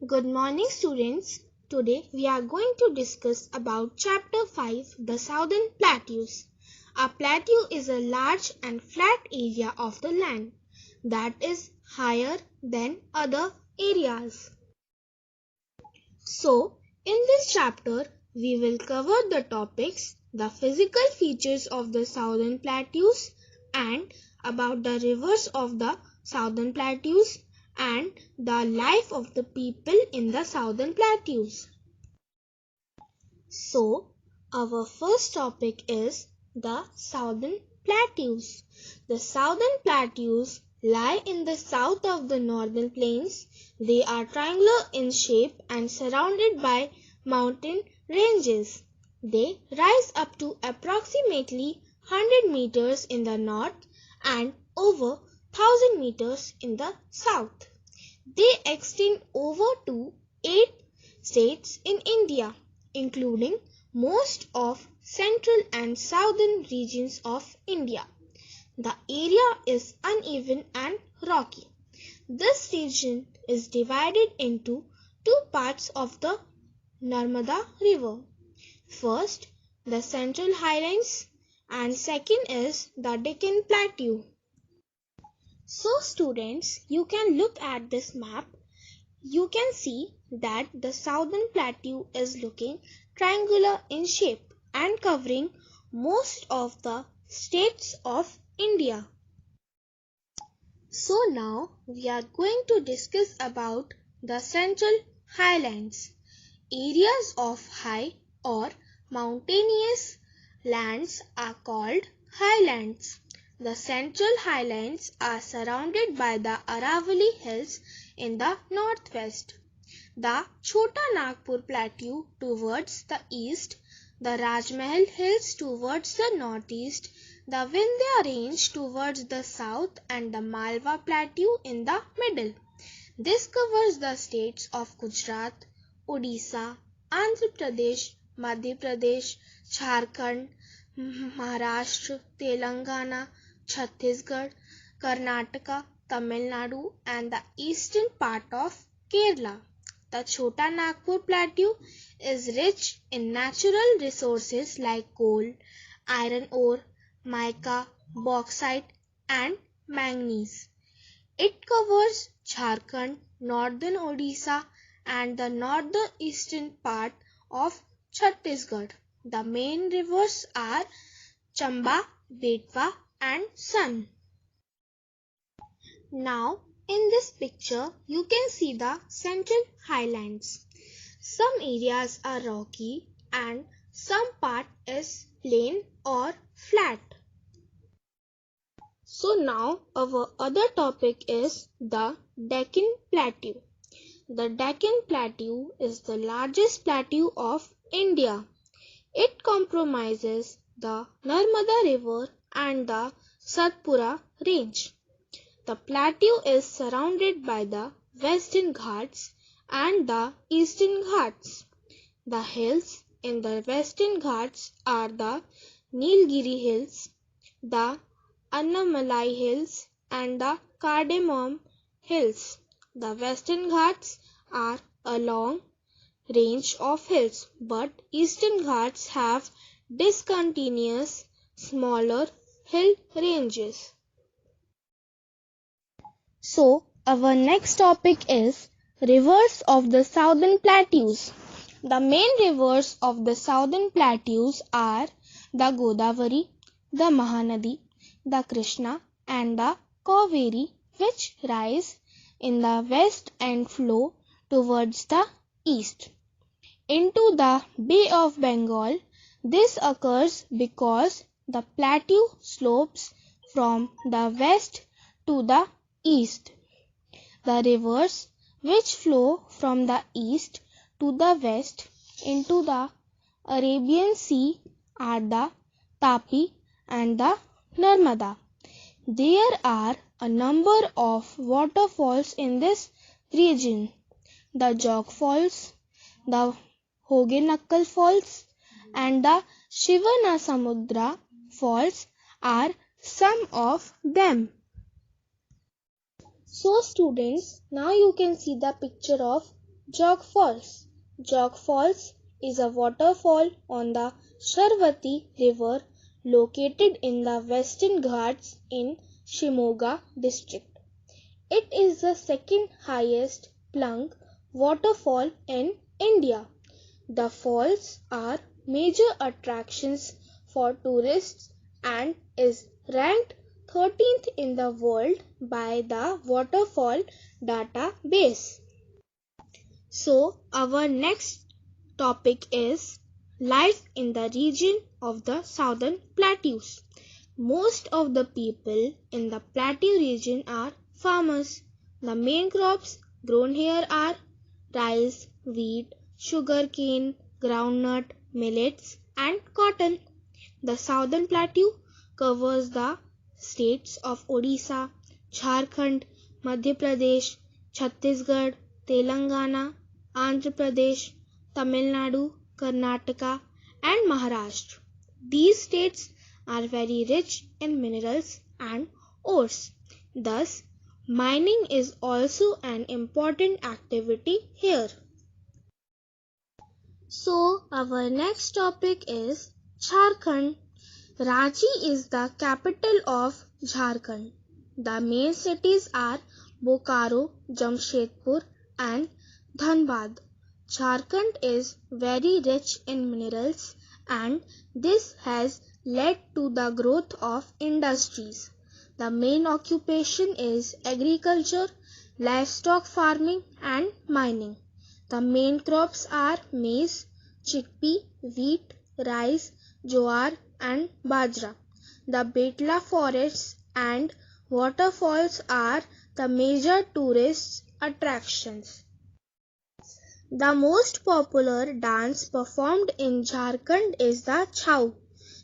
Good morning students. Today we are going to discuss about chapter 5, the Southern Plateaus. A plateau is a large and flat area of the land that is higher than other areas. So, in this chapter we will cover the topics the physical features of the Southern Plateaus and about the rivers of the Southern Plateaus and the life of the people in the Southern Plateaus. So, our first topic is the Southern Plateaus. The Southern Plateaus lie in the south of the Northern Plains. They are triangular in shape and surrounded by mountain ranges. They rise up to approximately 100 meters in the north and over 1000 meters in the south. They extend over to 8 states in India, including most of central and southern regions of India. The area is uneven and rocky. This region is divided into two parts of the Narmada River. First, the Central Highlands, and second is the Deccan Plateau. So students, you can look at this map. You can see that the Southern Plateau is looking triangular in shape and covering most of the states of India. So now we are going to discuss about the Central Highlands. Areas of high or mountainous lands are called highlands. The Central Highlands are surrounded by the Aravalli Hills in the northwest, the Chota Nagpur Plateau towards the east, the Rajmahal Hills towards the northeast, the Vindhya Range towards the south and the Malwa Plateau in the middle. This covers the states of Gujarat, Odisha, Andhra Pradesh, Madhya Pradesh, Jharkhand, Maharashtra, Telangana, Chhattisgarh, Karnataka, Tamil Nadu and the eastern part of Kerala. The Chota Nagpur Plateau is rich in natural resources like coal, iron ore, mica, bauxite and manganese. It covers Jharkhand, northern Odisha and the northeastern part of Chhattisgarh. The main rivers are Chamba, Betwa and Son. Now in this picture you can see the Central Highlands. Some areas are rocky and some part is plain or flat. So now our other topic is the Deccan Plateau. The Deccan Plateau is the largest plateau of India. It comprises the Narmada River and the Satpura Range. The plateau is surrounded by the Western Ghats and the Eastern Ghats. The hills in the Western Ghats are the Nilgiri Hills, the Annamalai Hills and the Cardamom Hills. The Western Ghats are a long range of hills, but Eastern Ghats have discontinuous smaller hill ranges. So, our next topic is rivers of the Southern Plateaus. The main rivers of the Southern Plateaus are the Godavari, the Mahanadi, the Krishna and the Kaveri, which rise in the west and flow towards the east into the Bay of Bengal. This occurs because the plateau slopes from the west to the east. The rivers which flow from the east to the west into the Arabian Sea are the Tapi and the Narmada. There are a number of waterfalls in this region. The Jog Falls, the Hogenakkal Falls and the Shivanasamudra Falls are some of them. So students, now you can see the picture of Jog Falls. Jog Falls is a waterfall on the Sharvati River located in the Western Ghats in Shimoga district. It is the second highest plung waterfall in India. The falls are major attractions for tourists and is ranked 13th in the world by the Waterfall Database. So, our next topic is life in the region of the Southern Plateaus. Most of the people in the Plateau region are farmers. The main crops grown here are rice, wheat, sugarcane, groundnut, millets, and cotton. The Southern Plateau covers the states of Odisha, Jharkhand, Madhya Pradesh, Chhattisgarh, Telangana, Andhra Pradesh, Tamil Nadu, Karnataka, and Maharashtra. These states are very rich in minerals and ores. Thus, mining is also an important activity here. So, our next topic is Jharkhand. Ranchi is the capital of Jharkhand. The main cities are Bokaro, Jamshedpur, and Dhanbad. Jharkhand is very rich in minerals and this has led to the growth of industries. The main occupation is agriculture, livestock farming, and mining. The main crops are maize, chickpea, wheat, rice, jowar, and bajra. The Betla forests and waterfalls are the major tourist attractions. The most popular dance performed in Jharkhand is the Chhau.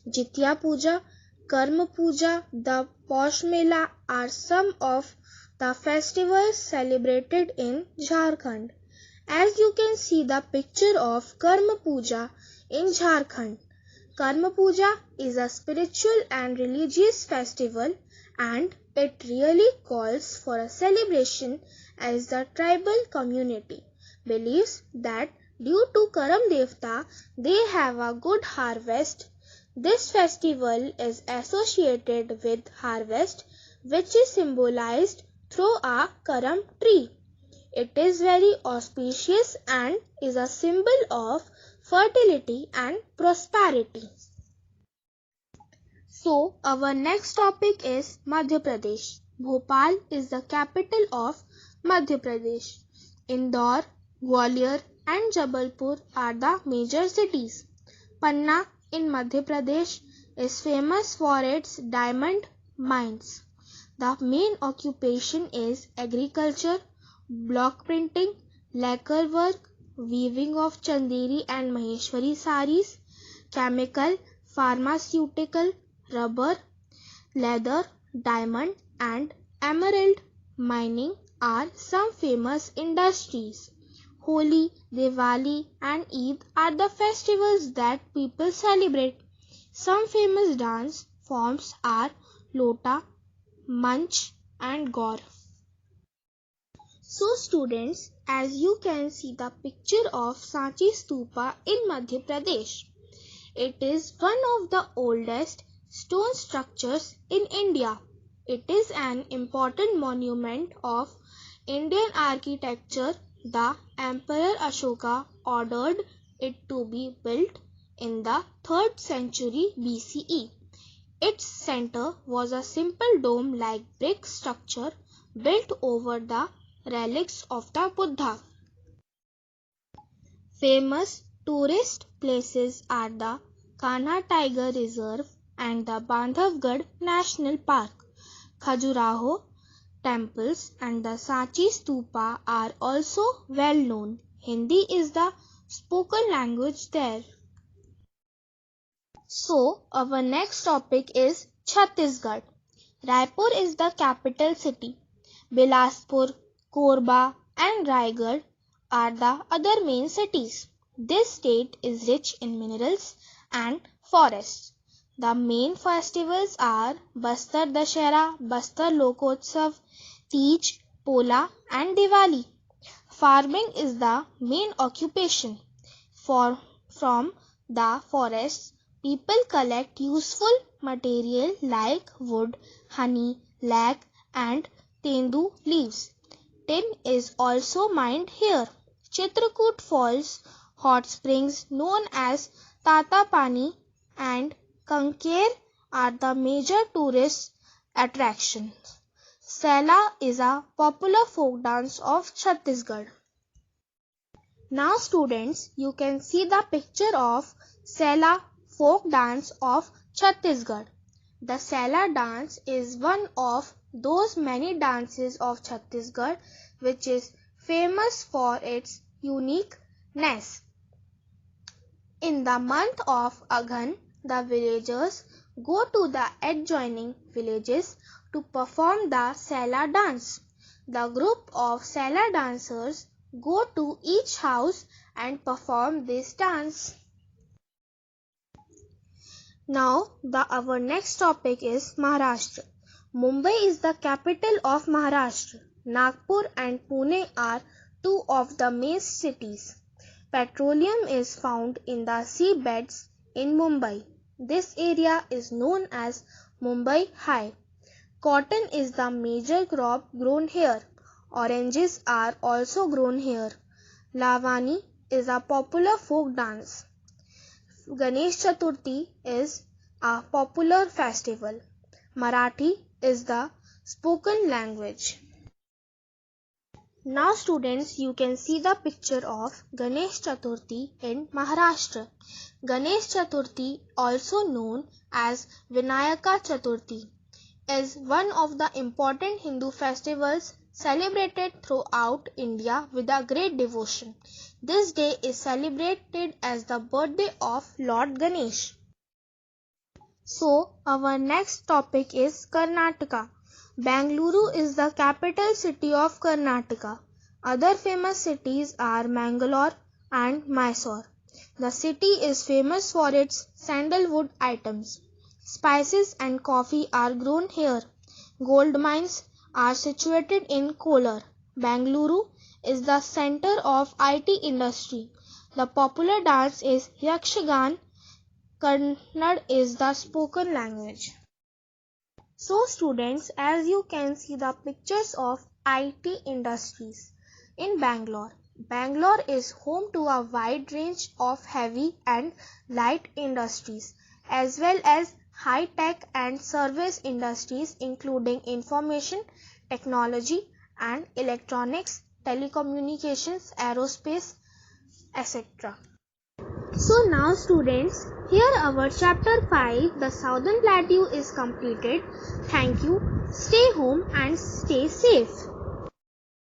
Jitya Puja, Karma Puja, the Posh Mela are some of the festivals celebrated in Jharkhand. As you can see the picture of Karma Puja in Jharkhand. Karma Puja is a spiritual and religious festival and it really calls for a celebration as the tribal community believes that due to Karam Devta they have a good harvest. This festival is associated with harvest which is symbolized through a Karam tree. It is very auspicious and is a symbol of fertility and prosperity. So, our next topic is Madhya Pradesh. Bhopal is the capital of Madhya Pradesh. Indore, Gwalior and Jabalpur are the major cities. Panna in Madhya Pradesh is famous for its diamond mines. The main occupation is agriculture, block printing, lacquer work, weaving of Chanderi and Maheshwari saris, chemical, pharmaceutical, rubber, leather, diamond and emerald mining are some famous industries. Holi, Diwali and Eid are the festivals that people celebrate. Some famous dance forms are Lota, Manch and Gaur. So students, as you can see the picture of Sanchi Stupa in Madhya Pradesh. It is one of the oldest stone structures in India. It is an important monument of Indian architecture. The Emperor Ashoka ordered it to be built in the 3rd century BCE. Its center was a simple dome-like brick structure built over the relics of the Buddha. Famous tourist places are the Kanha Tiger Reserve and the Bandhavgarh National Park. Khajuraho temples and the Sanchi Stupa are also well known. Hindi is the spoken language there. So, our next topic is Chhattisgarh. Raipur is the capital city. Bilaspur, Korba and Raigad are the other main cities. This state is rich in minerals and forests. The main festivals are Bastar Dashera, Bastar Lokotsav, Teej, Pola and Diwali. Farming is the main occupation. From the forests, people collect useful material like wood, honey, lac, and tendu leaves. Tin is also mined here. Chitrakoot Falls, hot springs known as Tatapani and Kanker are the major tourist attractions. Sela is a popular folk dance of Chhattisgarh. Now students, you can see the picture of Sela folk dance of Chhattisgarh. The Sela dance is one of those many dances of Chhattisgarh which is famous for its uniqueness. In the month of Aghan, the villagers go to the adjoining villages to perform the Sela dance. The group of Sela dancers go to each house and perform this dance. Now, our next topic is Maharashtra. Mumbai is the capital of Maharashtra. Nagpur and Pune are two of the main cities. Petroleum is found in the seabeds in Mumbai. This area is known as Mumbai High. Cotton is the major crop grown here. Oranges are also grown here. Lavani is a popular folk dance. Ganesh Chaturthi is a popular festival. Marathi is the spoken language. Now students, you can see the picture of Ganesh Chaturthi in Maharashtra. Ganesh Chaturthi, also known as Vinayaka Chaturthi, is one of the important Hindu festivals celebrated throughout India with a great devotion. This day is celebrated as the birthday of Lord Ganesh. So, our next topic is Karnataka. Bangalore is the capital city of Karnataka. Other famous cities are Mangalore and Mysore. The city is famous for its sandalwood items. Spices and coffee are grown here. Gold mines are situated in Kolar. Bangalore is the center of IT industry. The popular dance is Yakshagan. Kannada is the spoken language. So students, as you can see the pictures of IT industries in Bangalore. Bangalore is home to a wide range of heavy and light industries as well as high-tech and service industries including information, technology and electronics, telecommunications, aerospace, etc. So now students, here our chapter 5, the Southern Plateau is completed. Thank you. Stay home and stay safe.